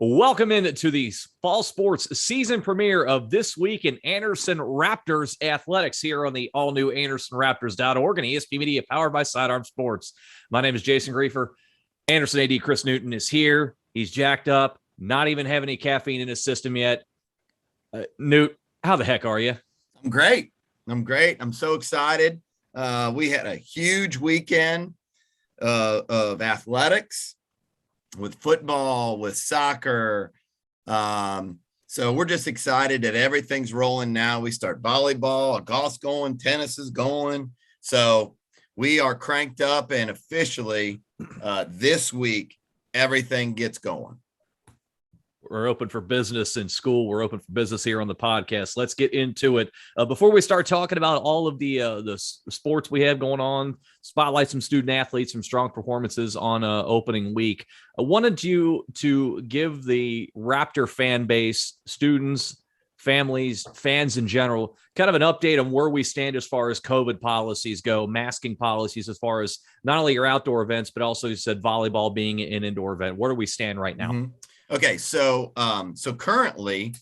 Welcome in to the fall sports season premiere of This Week in Anderson Raptors Athletics here on the all-new AndersonRaptors.org and ESP Media powered by Sidearm Sports. My name is Jason Griefer. Anderson AD Chris Newton is here. He's jacked up, not even having any caffeine in his system yet. Newt, how the heck are you? I'm great. I'm so excited. We had a huge weekend of athletics, with football, with soccer. So we're just excited that everything's rolling now. We start volleyball, golf's going, tennis is going. So we are cranked up, and officially this week, everything gets going. We're open for business in school. We're open for business here on the podcast. Let's get into it. Before we start talking about all of the sports we have going on, spotlight some student athletes, some strong performances on opening week. I wanted you to give the Raptor fan base, students, families, fans in general, kind of an update on where we stand as far as COVID policies go, masking policies as far as not only your outdoor events, but also you said volleyball being an indoor event. Where do we stand right now? Mm-hmm. Okay, so currently,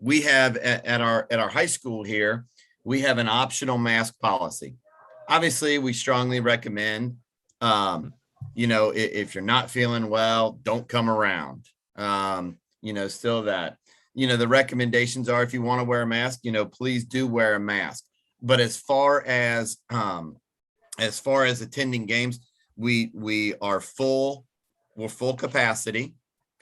we have at our high school here, we have an optional mask policy. Obviously, we strongly recommend, if you're not feeling well, don't come around. Still that, the recommendations are, if you want to wear a mask, please do wear a mask. But as far as attending games, we are full. We're full capacity.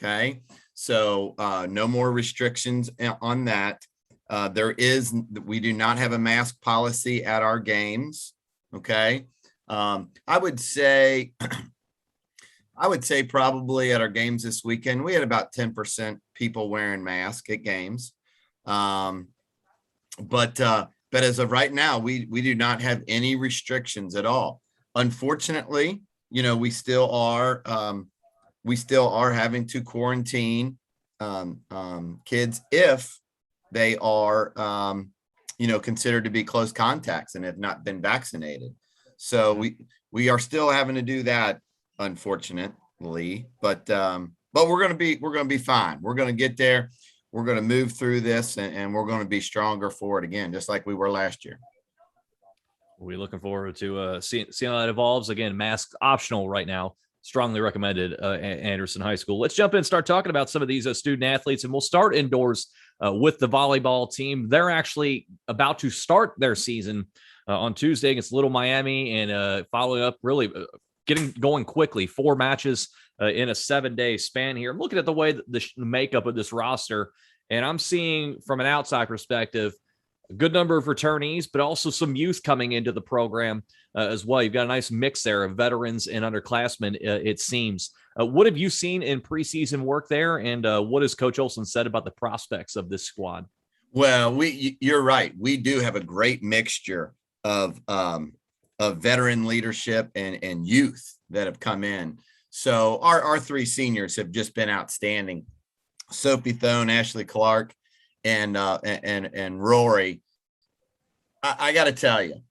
Okay, so no more restrictions on that. We do not have a mask policy at our games. Okay, I would say probably at our games this weekend we had about 10% people wearing masks at games. But as of right now, we do not have any restrictions at all. Unfortunately, we still are having to quarantine kids if they are, considered to be close contacts and have not been vaccinated. So we are still having to do that, unfortunately. But we're gonna be fine. We're gonna get there. We're gonna move through this, and we're gonna be stronger for it again, just like we were last year. We're looking forward to seeing how that evolves. Again, masks optional right now. Strongly recommended at Anderson High School. Let's jump in and start talking about some of these student athletes, and we'll start indoors with the volleyball team. They're actually about to start their season on Tuesday against Little Miami, and following up, really getting going quickly. 4 matches in a 7-day span here. I'm looking at the way that the makeup of this roster, and I'm seeing from an outside perspective a good number of returnees, but also some youth coming into the program as well. You've got a nice mix there of veterans and underclassmen, it seems. What have you seen in preseason work there, and what has Coach Olson said about the prospects of this squad? Well, you're right. We do have a great mixture of veteran leadership and youth that have come in. So our 3 seniors have just been outstanding. Sophie Thone, Ashley Clark, and Rory. I got to tell you,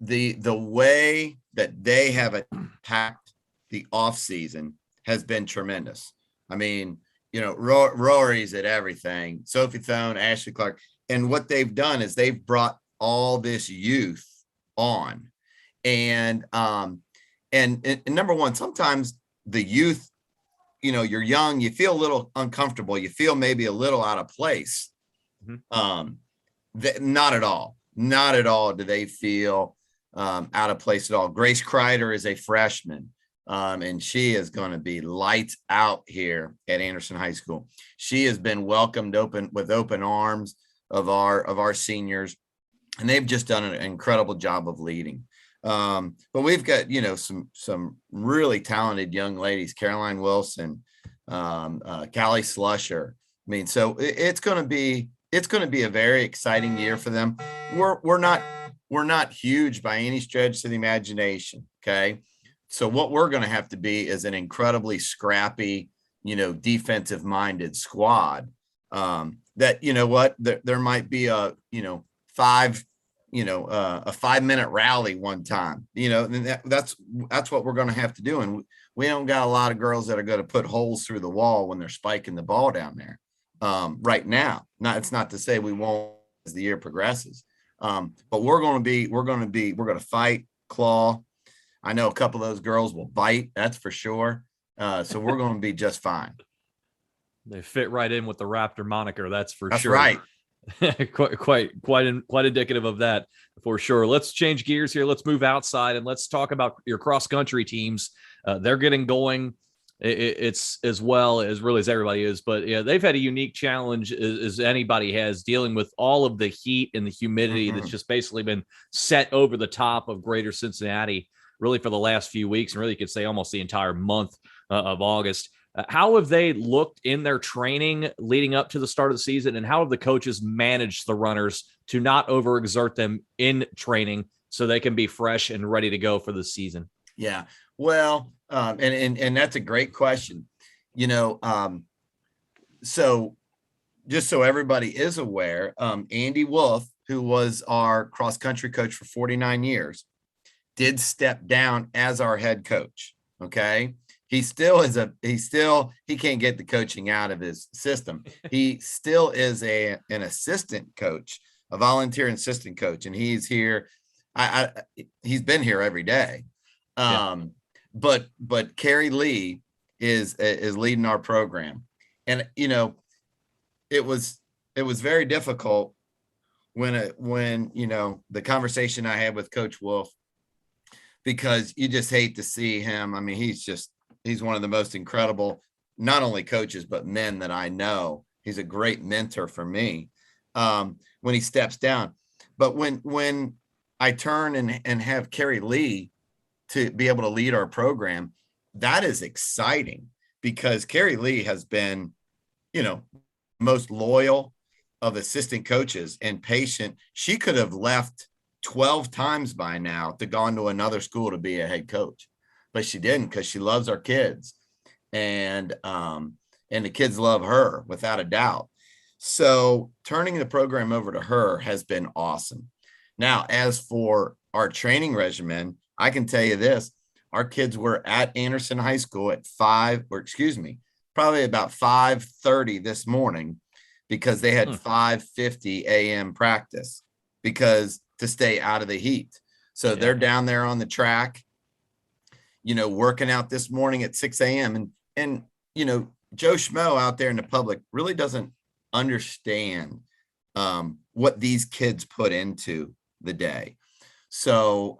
the way that they have attacked the off season has been tremendous. I mean, Rory's at everything. Sophie Thone, Ashley Clark, and what they've done is they've brought all this youth on, and number one, sometimes the youth, you're young, you feel a little uncomfortable, you feel maybe a little out of place. Mm-hmm. Not at all do they feel out of place at all. Grace Kreider is a freshman, and she is going to be lights out here at Anderson High School. She has been welcomed with open arms of our seniors, and they've just done an incredible job of leading. But we've got, some really talented young ladies, Caroline Wilson, Callie Slusher. I mean, so it's going to be a very exciting year for them. We're not huge by any stretch of the imagination. Okay. So what we're going to have to be is an incredibly scrappy, defensive minded squad. That, there might be a 5-minute rally one time, and that's what we're going to have to do. And we don't got a lot of girls that are going to put holes through the wall when they're spiking the ball down there right now. It's not to say we won't as the year progresses. But we're going to fight, claw. I know a couple of those girls will bite. That's for sure. So we're going to be just fine. They fit right in with the Raptor moniker. That's for That's sure. Right. quite indicative of that for sure. Let's change gears here. Let's move outside and let's talk about your cross country teams. They're getting going. It's as well as really as everybody is, but yeah, they've had a unique challenge as anybody has, dealing with all of the heat and the humidity that's just basically been set over the top of greater Cincinnati really for the last few weeks, and really you could say almost the entire month of August. How have they looked in their training leading up to the start of the season, and how have the coaches managed the runners to not overexert them in training so they can be fresh and ready to go for the season? Yeah, well, and that's a great question. So just so everybody is aware, Andy Wolf, who was our cross country coach for 49 years, did step down as our head coach. Okay. He can't get the coaching out of his system. He still is an assistant coach, a volunteer assistant coach. And he's here. He's been here every day. But Carrie Lee is leading our program. And, it was very difficult when the conversation I had with Coach Wolf, because you just hate to see him. I mean, he's one of the most incredible, not only coaches, but men that I know. He's a great mentor for me when he steps down. But when I turn and have Carrie Lee to be able to lead our program, that is exciting, because Carrie Lee has been, most loyal of assistant coaches and patient. She could have left 12 times by now to gone to another school to be a head coach, but she didn't, because she loves our kids, and the kids love her without a doubt. So turning the program over to her has been awesome. Now, as for our training regimen, I can tell you this: our kids were at Anderson High School at probably about 5:30 this morning, because they had 5:50 a.m. practice, because to stay out of the heat. So they're down there on the track, working out this morning at 6 a.m. And Joe Schmo out there in the public really doesn't understand what these kids put into the day. So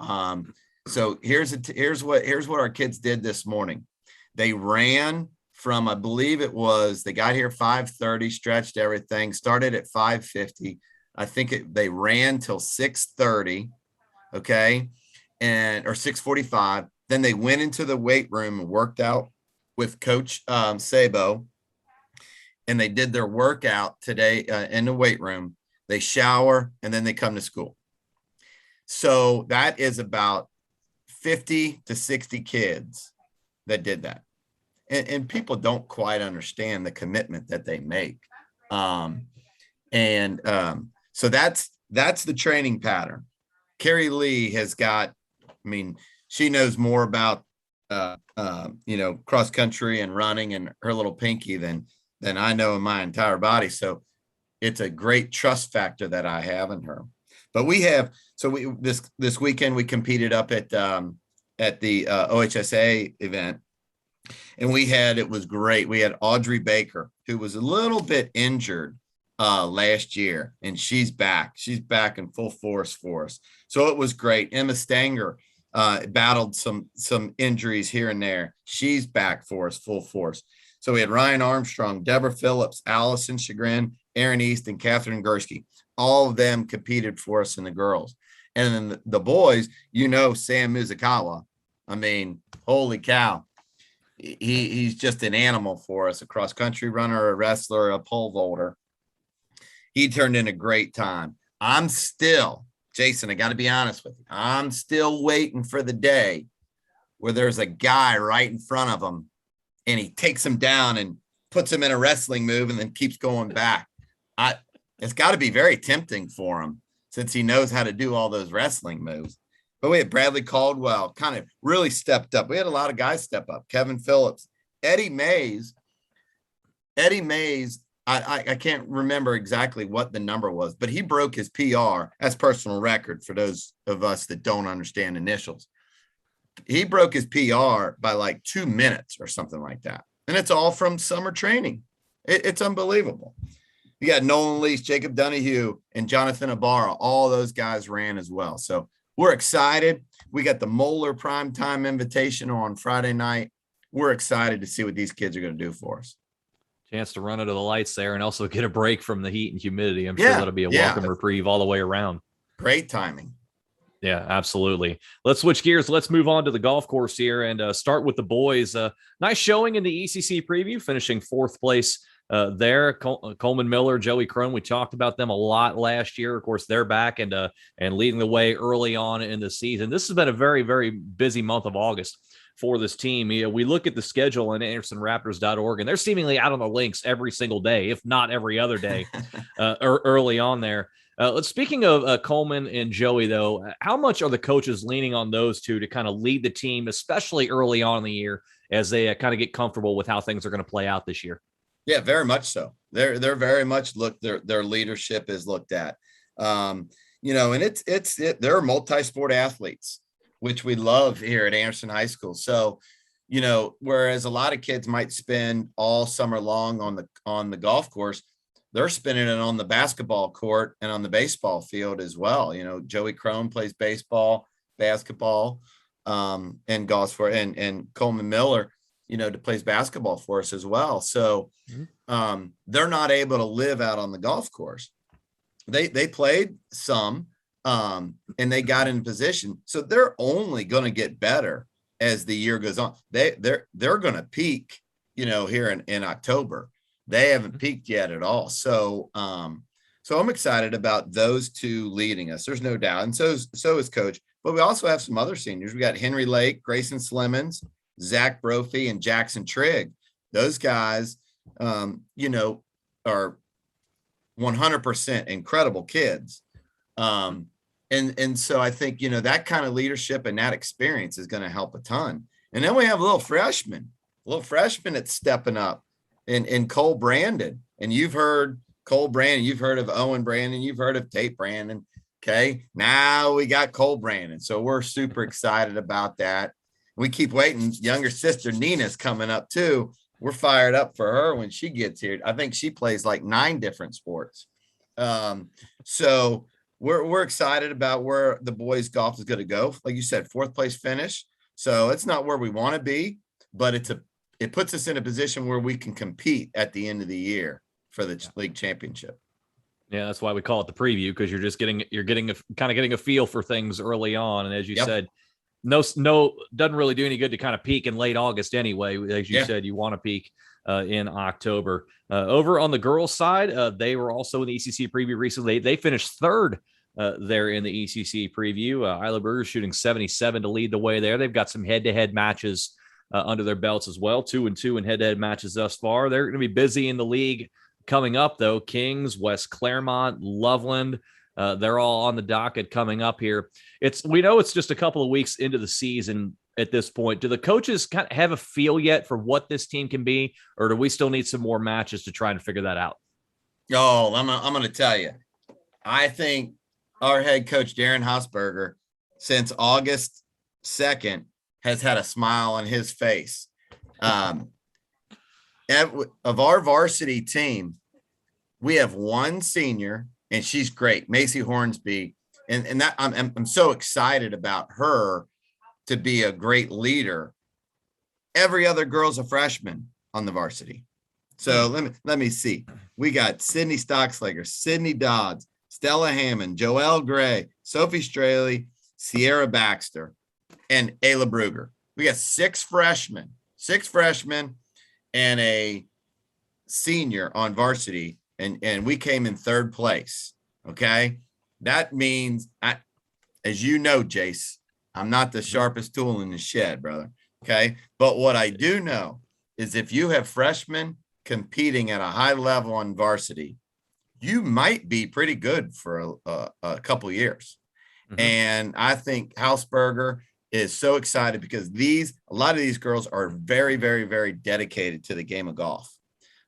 here's what our kids did this morning. They ran from, I believe they got here 5:30, stretched everything, started at 5:50. I think they ran till 6:30. Okay. Or 6:45. Then they went into the weight room and worked out with Coach Sabo. And they did their workout today in the weight room. They shower, and then they come to school. So that is about 50 to 60 kids that did that. And people don't quite understand the commitment that they make. So that's the training pattern. Carrie Lee has got, she knows more about, cross country and running and her little pinky than I know in my entire body. So it's a great trust factor that I have in her. But this weekend we competed up at the OHSA event, and it was great. We had Audrey Baker, who was a little bit injured last year, and she's back. She's back in full force for us. So it was great. Emma Stanger battled some injuries here and there. She's back for us full force. So we had Ryan Armstrong, Deborah Phillips, Allison Chagrin, Aaron East, and Catherine Gursky. All of them competed for us in the girls. And then the boys, Sam Muzakawa. Holy cow. He's just an animal for us, a cross country runner, a wrestler, a pole vaulter. He turned in a great time. Jason, I got to be honest with you. I'm still waiting for the day where there's a guy right in front of him and he takes him down and puts him in a wrestling move and then keeps going back. It's got to be very tempting for him, since he knows how to do all those wrestling moves. but we had Bradley Caldwell kind of really stepped up. We had a lot of guys step up. Kevin Phillips, Eddie Mays. I can't remember exactly what the number was, but he broke his PR as personal record for those of us that don't understand initials. He broke his PR by like 2 minutes or something like that. And it's all from summer training. It's unbelievable. You got Nolan Lease, Jacob Donahue, and Jonathan Ibarra. All those guys ran as well. So we're excited. We got the Moeller primetime invitation on Friday night. We're excited to see what these kids are going to do for us. Chance to run under the lights there and also get a break from the heat and humidity. I'm sure that'll be a welcome reprieve all the way around. Great timing. Yeah, absolutely. Let's switch gears. Let's move on to the golf course here and start with the boys. Nice showing in the ECC preview, finishing 4th place there. Coleman Miller, Joey Crone, we talked about them a lot last year. Of course, they're back and leading the way early on in the season. This has been a very, very busy month of August for this team. We look at the schedule on AndersonRaptors.org, and they're seemingly out on the links every single day, if not every other day, early on there. Speaking of Coleman and Joey, though, how much are the coaches leaning on those two to kind of lead the team, especially early on in the year, as they kind of get comfortable with how things are going to play out this year? Yeah, very much so. They're very much their leadership is looked at. And they're multi-sport athletes, which we love here at Anderson High School. So, whereas a lot of kids might spend all summer long on the golf course, they're spending it on the basketball court and on the baseball field as well. Joey Crone plays baseball, basketball, and golf for, and Coleman Miller, plays basketball for us as well. So they're not able to live out on the golf course. They played some, and they got in position. So they're only going to get better as the year goes on. They're going to peak, here in October. They haven't peaked yet at all. So I'm excited about those two leading us. There's no doubt. And so is Coach. But we also have some other seniors. We got Henry Lake, Grayson Slimmons, Zach Brophy, and Jackson Trigg. Those guys, are 100% incredible kids. And so I think, that kind of leadership and that experience is going to help a ton. And then we have a little freshman that's stepping up in Cole Brandon. And you've heard Cole Brandon, you've heard of Owen Brandon, you've heard of Tate Brandon. Okay. Now we got Cole Brandon. So we're super excited about that. We keep waiting. Younger sister Nina's coming up too. We're fired up for her when she gets here. I think she plays like 9 different sports. So we're excited about where the boys golf is going to go. Like you said, 4th place finish. So it's not where we want to be, but it puts us in a position where we can compete at the end of the year for the league championship. Yeah, that's why we call it the preview, because you're getting a feel for things early on. And as you said, no, doesn't really do any good to kind of peak in late August anyway. As you said, you want to peak in October. Over on the girls' side, they were also in the ECC preview recently. They finished 3rd there in the ECC preview. Isla Berger shooting 77 to lead the way there. They've got some head-to-head matches under their belts as well, 2-2 in head-to-head matches thus far. They're going to be busy in the league coming up, though. Kings, West Claremont, Loveland, they're all on the docket coming up here. We know it's just a couple of weeks into the season at this point. Do the coaches kind of have a feel yet for what this team can be, or do we still need some more matches to try and figure that out? Oh, I'm going to tell you. I think our head coach, Darren Hausberger, since August 2nd, has had a smile on his face. Of our varsity team, we have 1 senior, and she's great, Macy Hornsby, and that I'm so excited about her to be a great leader. Every other girl's a freshman on the varsity. So let me see. We got Sydney Stockslager, Sydney Dodds, Stella Hammond, Joelle Gray, Sophie Straley, Sierra Baxter, and Ayla Bruger. We got 6 freshmen and a senior on varsity, and we came in 3rd place. Okay. That means, as you know, Jace, I'm not the sharpest tool in the shed, brother. Okay. But what I do know is if you have freshmen competing at a high level on varsity, you might be pretty good for a couple years. Mhm. And I think Hausberger is so excited because a lot of these girls are very, very, very dedicated to the game of golf.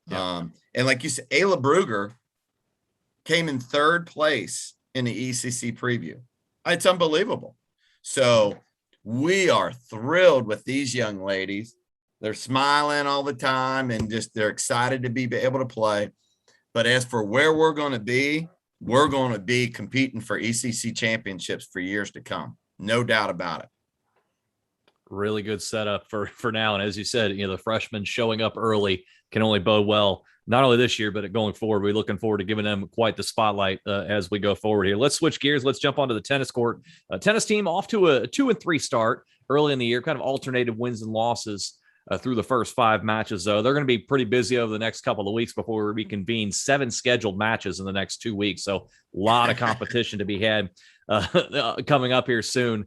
Yeah. And like you said, Ayla Brugger came in third place in the ECC preview. It's unbelievable. So we are thrilled with these young ladies. They're smiling all the time and just they're excited to be able to play. But as for where we're going to be competing for ECC championships for years to come. No doubt about it. Really good setup for now. And as you said, the freshmen showing up early can only bode well, not only this year, but going forward. We're looking forward to giving them quite the spotlight as we go forward here. Let's switch gears. Let's jump onto the tennis court. Tennis team off to a 2-3 start early in the year, kind of alternated wins and losses through the first 5 matches, though. They're going to be pretty busy over the next couple of weeks before we reconvene. 7 scheduled matches in the next 2 weeks. So a lot of competition to be had coming up here soon.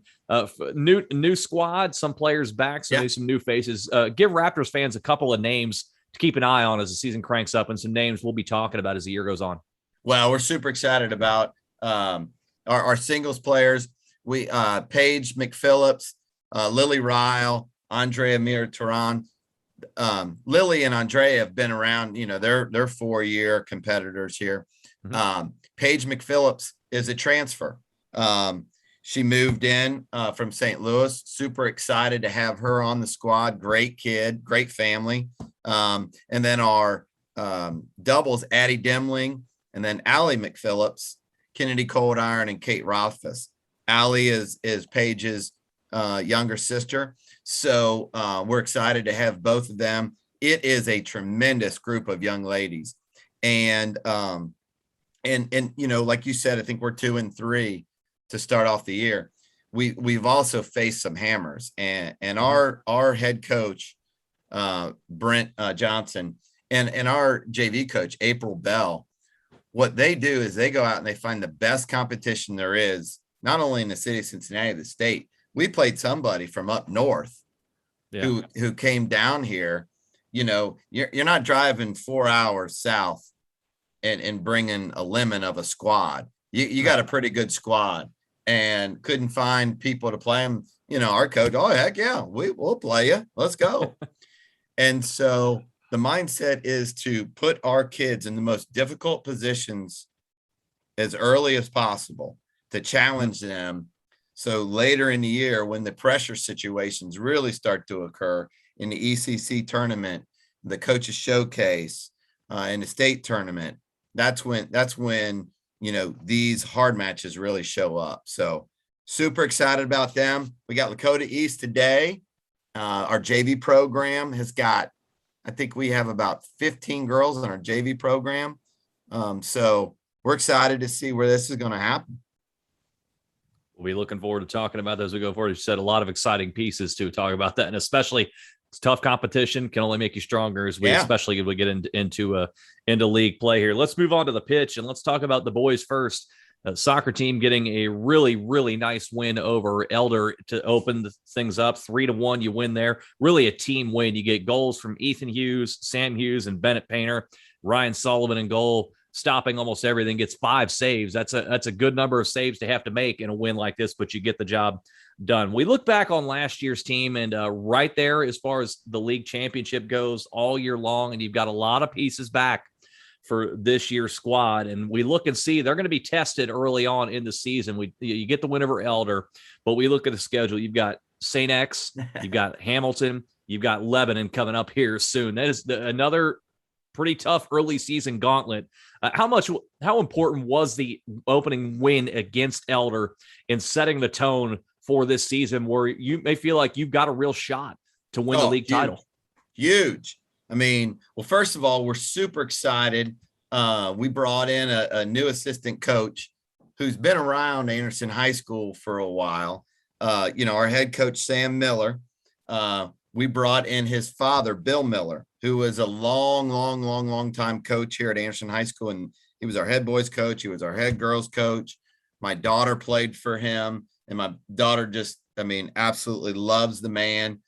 New squad, some players back, so maybe some new faces. Give Raptors fans a couple of names to keep an eye on as the season cranks up, and some names we'll be talking about as the year goes on. Well, we're super excited about our singles players. We Paige McPhillips, Lily Ryle, Andrea Mir-Turan. Lily and Andrea have been around, they're 4-year competitors here. Mm-hmm. Paige McPhillips is a transfer. She moved in from St. Louis. Super excited to have her on the squad. Great kid, great family. And then our doubles, Addie Demling, and then Allie McPhillips, Kennedy Cold Iron, and Kate Rothfuss. Allie is Paige's younger sister. So we're excited to have both of them. It is a tremendous group of young ladies. And like you said, I think we're 2-3 to start off the year. We've also faced some hammers, and our head coach, Brent Johnson, and our JV coach, April Bell, what they do is they go out and they find the best competition there is, not only in the city of Cincinnati, the state. We played somebody from up north who came down here. You're not driving 4 hours south and bringing a lemon of a squad. You got a pretty good squad and couldn't find people to play them. Our coach, oh, heck yeah, we'll play you. Let's go. And so the mindset is to put our kids in the most difficult positions as early as possible to challenge them. So later in the year, when the pressure situations really start to occur in the ECC tournament, the coaches showcase, in the state tournament, that's when these hard matches really show up. So super excited about them. We got Lakota East today. Our JV program has got, I think we have about 15 girls in our JV program. So we're excited to see where this is going to happen. We'll be looking forward to talking about that as we go forward. You said a lot of exciting pieces to talk about that, and especially it's tough competition can only make you stronger especially if we get into league play here. Let's move on to the pitch and let's talk about the boys first. Soccer team getting a really, really nice win over Elder to open things up. 3-1, you win there. Really a team win. You get goals from Ethan Hughes, Sam Hughes, and Bennett Painter. Ryan Sullivan in goal, stopping almost everything, gets 5 saves. That's a good number of saves to have to make in a win like this, but you get the job done. We look back on last year's team and right there as far as the league championship goes all year long, and you've got a lot of pieces back for this year's squad. And we look and see they're going to be tested early on in the season. You get the win over Elder, but we look at the schedule. You've got St. X, you've got Hamilton, you've got Lebanon coming up here soon. That is another pretty tough early season gauntlet. How important was the opening win against Elder in setting the tone for this season where you may feel like you've got a real shot to win the league title? Huge. I mean, well, first of all, we're super excited. We brought in a new assistant coach who's been around Anderson High School for a while. Our head coach, Sam Miller. We brought in his father, Bill Miller, who was a long time coach here at Anderson High School. And he was our head boys coach. He was our head girls coach. My daughter played for him. And my daughter absolutely loves the man.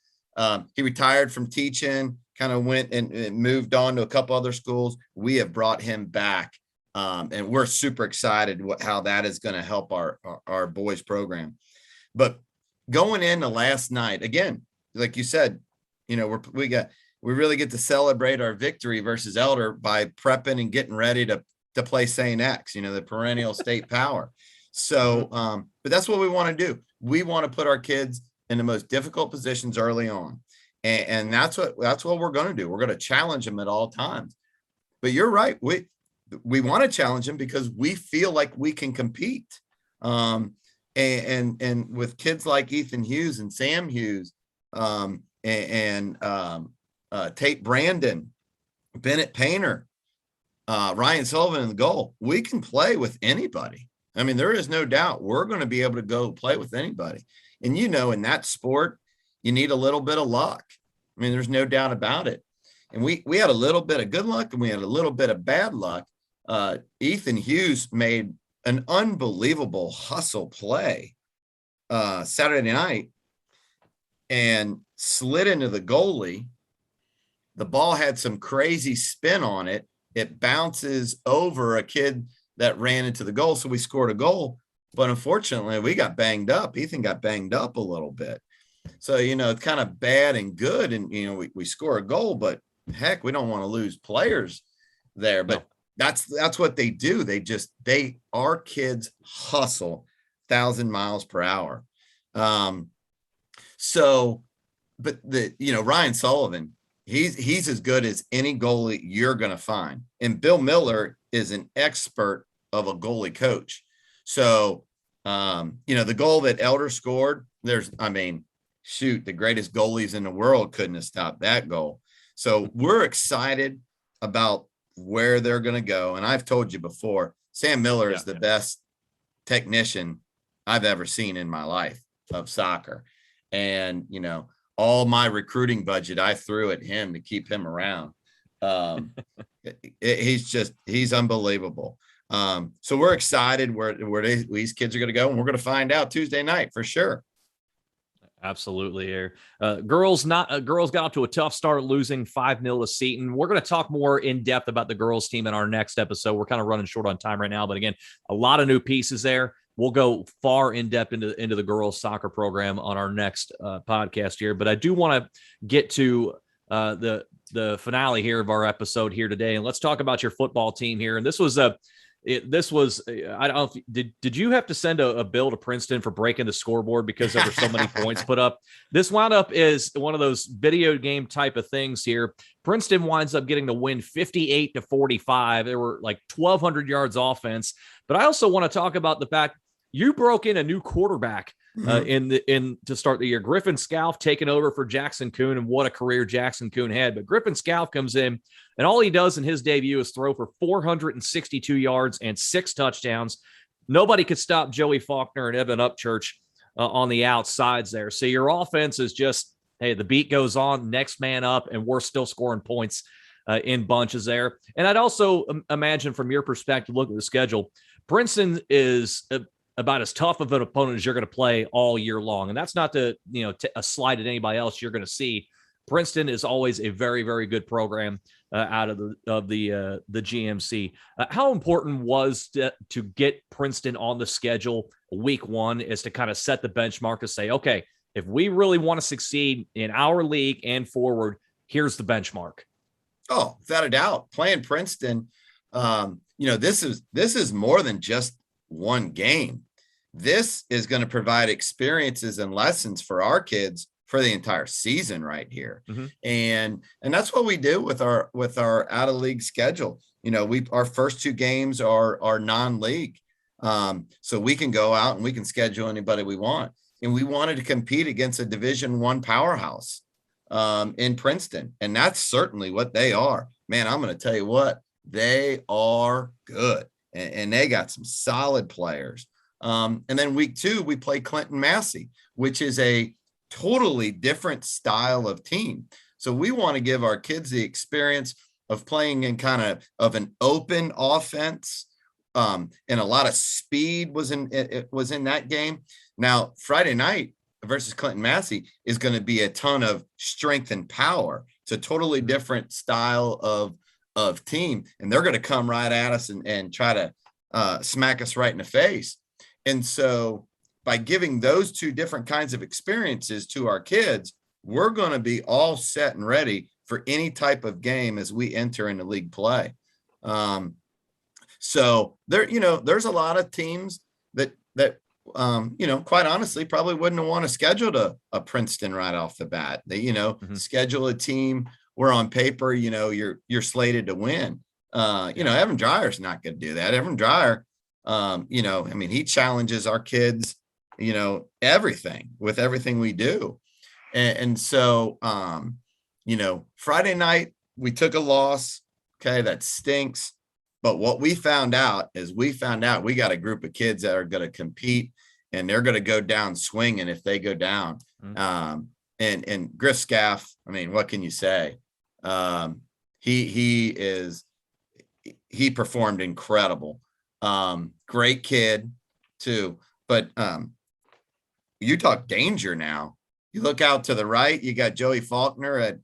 He retired from teaching, kind of went and moved on to a couple other schools. We have brought him back And we're super excited how that is going to help our boys program. But going into last night, again, like you said, we really get to celebrate our victory versus Elder by prepping and getting ready to play St. X, the perennial state power. So, but that's what we want to do. We want to put our kids in the most difficult positions early on. And that's what we're going to do. We're going to challenge them at all times. But you're right. We want to challenge them because we feel like we can compete. And with kids like Ethan Hughes and Sam Hughes, Tate Brandon, Bennett Painter, Ryan Sullivan in the goal, we can play with anybody. I mean, there is no doubt we're going to be able to go play with anybody. And, in that sport, you need a little bit of luck. I mean, there's no doubt about it. And we had a little bit of good luck and we had a little bit of bad luck. Ethan Hughes made an unbelievable hustle play Saturday night and slid into the goalie. The ball had some crazy spin on it. It bounces over a kid that ran into the goal. So we scored a goal, but unfortunately we got banged up. Ethan got banged up a little bit. So, it's kind of bad and good. And, we score a goal, but heck, we don't want to lose players there, but that's what they do. Our kids hustle 1,000 miles per hour. But Ryan Sullivan, he's as good as any goalie you're going to find. And Bill Miller is an expert of a goalie coach. So, the goal that Elder scored, the greatest goalies in the world couldn't have stopped that goal. So we're excited about where they're going to go. And I've told you before, Sam Miller is the best technician I've ever seen in my life of soccer. And, all my recruiting budget I threw at him to keep him around. He's unbelievable. So we're excited where these kids are going to go, and we're going to find out Tuesday night for sure. Absolutely. Girls got off to a tough start, losing 5-0 to Seton. We're going to talk more in depth about the girls team in our next episode. We're kind of running short on time right now, but again, a lot of new pieces there. We'll go far in depth into the girls soccer program on our next podcast here. But I do want to get to the finale here of our episode here today, and let's talk about your football team here. And this was I don't know did you have to send a bill to Princeton for breaking the scoreboard because there were so many points put up? This wound up is one of those video game type of things here. Princeton winds up getting the win 58-45. There were like 1,200 yards offense. But I also want to talk about the fact you broke in a new quarterback to start the year. Griffin Scalf taking over for Jackson Kuhn, and what a career Jackson Kuhn had. But Griffin Scalf comes in, and all he does in his debut is throw for 462 yards and 6 touchdowns. Nobody could stop Joey Faulkner and Evan Upchurch on the outsides there. So your offense is just, hey, the beat goes on, next man up, and we're still scoring points in bunches there. And I'd also imagine from your perspective, look at the schedule, Princeton is about as tough of an opponent as you're going to play all year long. And that's not a slight at anybody else you're going to see. Princeton is always a very, very good program out of the GMC. How important was to get Princeton on the schedule week 1 is to kind of set the benchmark to say, okay, if we really want to succeed in our league and forward, here's the benchmark. Oh, without a doubt, playing Princeton, this is more than just one game. This is going to provide experiences and lessons for our kids for the entire season right here. Mm-hmm. And that's what we do with our out of league schedule. Our first 2 games are non-league. So we can go out and we can schedule anybody we want. And we wanted to compete against a Division I powerhouse in Princeton. And that's certainly what they are. Man, I'm going to tell you what, they are good. And they got some solid players. And then week 2, we play Clinton Massey, which is a totally different style of team. So we want to give our kids the experience of playing in kind of an open offense. And a lot of speed was in that game. Now, Friday night versus Clinton Massey is going to be a ton of strength and power. It's a totally different style of team, and they're going to come right at us and try to smack us right in the face. And so by giving those two different kinds of experiences to our kids, we're going to be all set and ready for any type of game as we enter into league play. So there, there's a lot of teams that quite honestly, probably wouldn't want to schedule a Princeton right off the bat. They, schedule a team where on paper, you're slated to win. Evan Dryer's not going to do that. Evan Dryer, he challenges our kids, everything we do. And so, Friday night, we took a loss. Okay. That stinks. But what we found out we got a group of kids that are going to compete, and they're going to go down swinging if they go down. Mm-hmm. And Griff Scaff, what can you say? He performed incredible. Great kid too. But you talk danger now. You look out to the right, you got Joey Faulkner at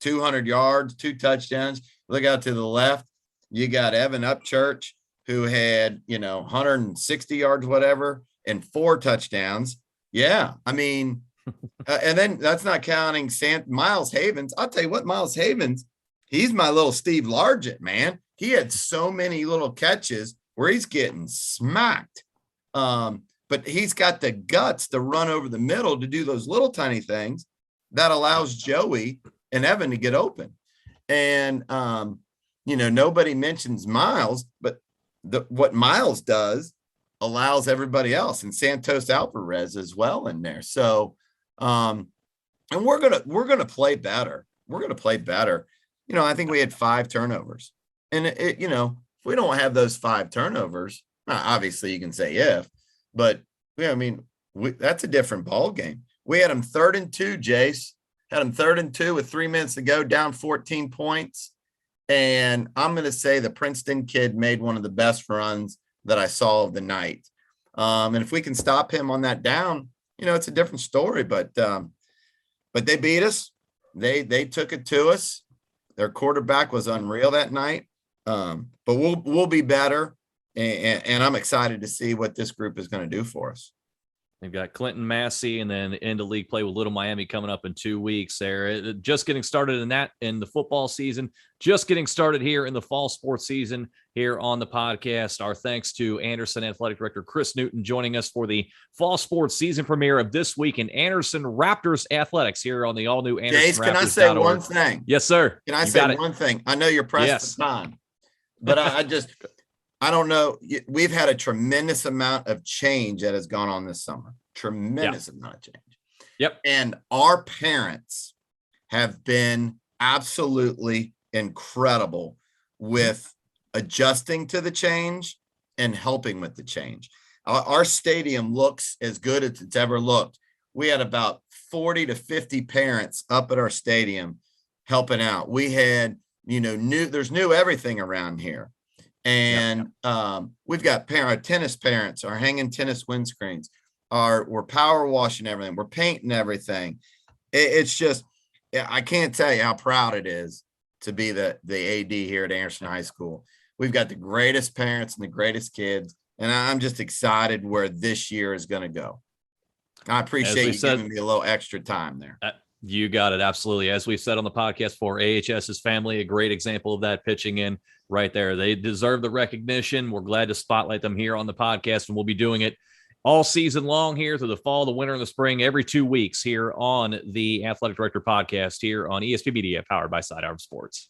200 yards, 2 touchdowns. Look out to the left, you got Evan Upchurch, who had, 160 yards, whatever, and 4 touchdowns. Yeah. And then that's not counting Miles Havens. I'll tell you what, Miles Havens, he's my little Steve Largent, man. He had so many little catches where he's getting smacked. But he's got the guts to run over the middle to do those little tiny things that allows Joey and Evan to get open. And, nobody mentions Miles, but what Miles does allows everybody else, and Santos Alvarez as well in there. So, and we're going to play better. We're going to play better. I think we had 5 turnovers, and if we don't have those 5 turnovers, obviously you can say if, but that's a different ball game. We had them 3rd and 2, Jace. Had them 3rd and 2 with 3 minutes to go, down 14 points. And I'm going to say the Princeton kid made one of the best runs that I saw of the night. And if we can stop him on that down, it's a different story. But they beat us. They took it to us. Their quarterback was unreal that night. But we'll be better. And I'm excited to see what this group is going to do for us. They've got Clinton Massey and then into league play with Little Miami coming up in 2 weeks there. Just getting started in the football season, just getting started here in the fall sports season here on the podcast. Our thanks to Anderson Athletic Director Chris Newton joining us for the fall sports season premiere of This Week in Anderson Raptors Athletics here on the all-new Anderson Raptors. Can I say one thing? Yes, sir. Can I say one thing? I know you're pressed for time, but I don't know. We've had a tremendous amount of change that has gone on this summer. Tremendous amount of change. Yep. And our parents have been absolutely incredible with adjusting to the change and helping with the change. Our stadium looks as good as it's ever looked. We had about 40 to 50 parents up at our stadium helping out. We had, there's new everything around here. And we've got tennis parents are hanging tennis windscreens, we're power washing everything, we're painting everything. It's just, I can't tell you how proud it is to be the AD here at Anderson High School. We've got the greatest parents and the greatest kids, and I'm just excited where this year is going to go. I appreciate you giving me a little extra time there. You got it. Absolutely. As we've said on the podcast for AHS's family, a great example of that pitching in right there. They deserve the recognition. We're glad to spotlight them here on the podcast, and we'll be doing it all season long here through the fall, the winter, and the spring, every 2 weeks here on the Athletic Director podcast here on ESP Media, powered by Sidearm Sports.